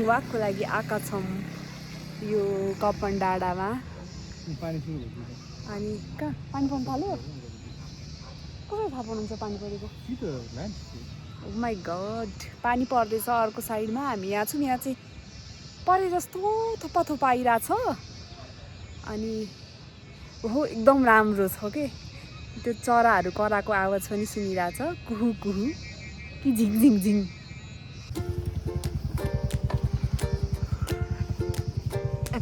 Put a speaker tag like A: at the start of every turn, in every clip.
A: वाकको लागि आएका छौँ यो कपन डाँडामा। अनि कहाँ पानी पर्न थाल्यो? कसरी थाहा पाउनुहुन्छ पानी परेको? ओ माई गड, पानी पर्दैछ अर्को साइडमा। हामी यहाँ छौँ, यहाँ चाहिँ परे जस्तो थोपा थोपा आइरहेछ। अनि हो एकदम राम्रो छ के, त्यो चराहरू कराएको आवाज पनि सुनिरहेछ, कुहु कुहु कि झिङ झिङ झिङ।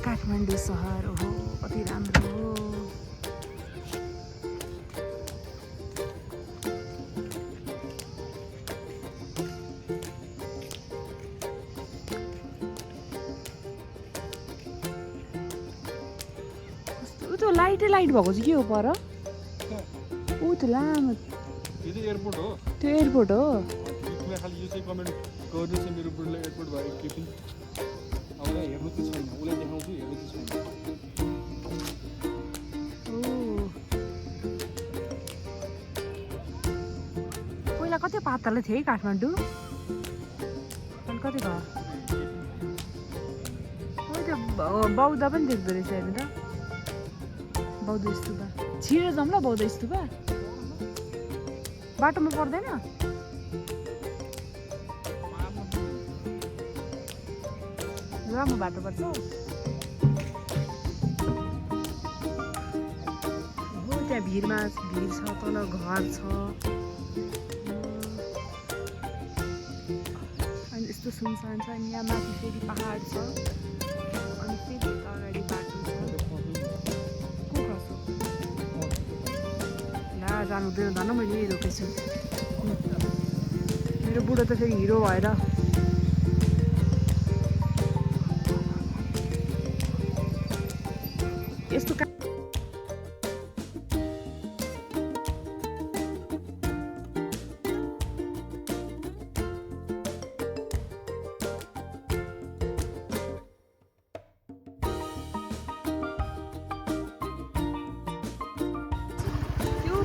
A: काठमाडौँ सहर हो, कति राम्रो हो। त्यो लाइटै लाइट भएको चाहिँ के हो पर? ऊ त्यो लामो
B: एयरपोर्ट हो।
A: त्यो एयरपोर्ट हो।
B: खालि यो चाहिँ कमेन्ट गर्नुहोस् मेरो बुढोलाई एयरपोर्ट भयो के पनि। अब हेर्नु चाहिँ छैन, उसलाई देखाउँछु, हेर्नु चाहिँ छैन।
A: पहिला कति पातलो थियो है काठमाडौँ, अनि कति घर। त्यो बौद्ध पनि देख्दो रहेछ हेर्नु त, बौद्ध स्तूपा। छिरेर जाउँ ल बौद्ध स्तूपा। बाटोमा पर्दैन? राम्रो बाटो पर्छ हो। त्यहाँ भिड छ, तल घर छ। अनि यस्तो सुनसान छ। अनि यहाँ माथि फेरि पहाड छ, अनि फेरि अगाडि बाटो छ। ला जानु हुँदैन धन, मैले यही रोकेछु। मेरो बुढो त फेरि हिरो भएर यस्तो त्यो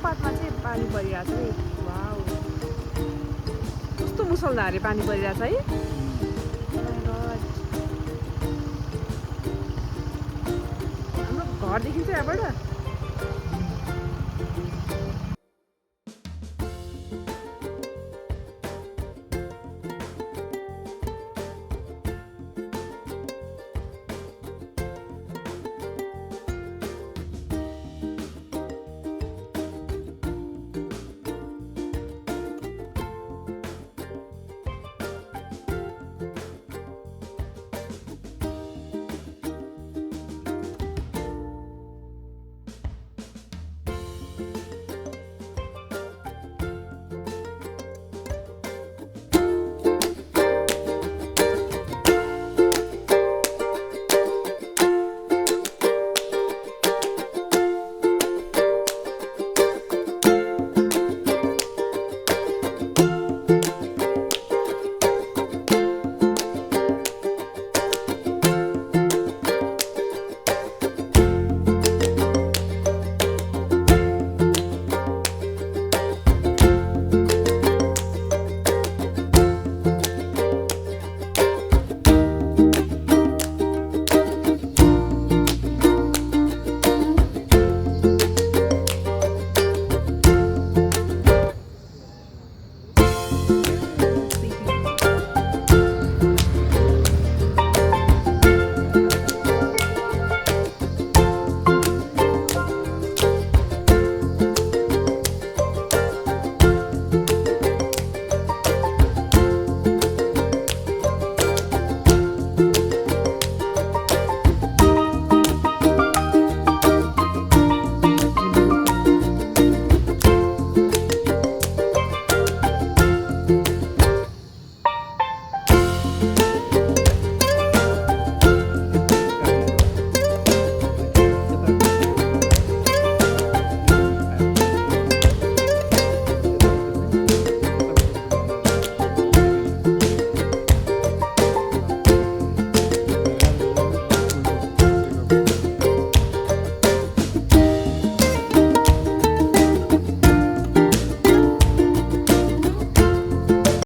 A: बाटोमा चाहिँ पानी परिरहेछ है। वाउ, कस्तो मुसलधारे पानी परिरहेछ है। हाम्रो घर देखिन्छ यहाँबाट।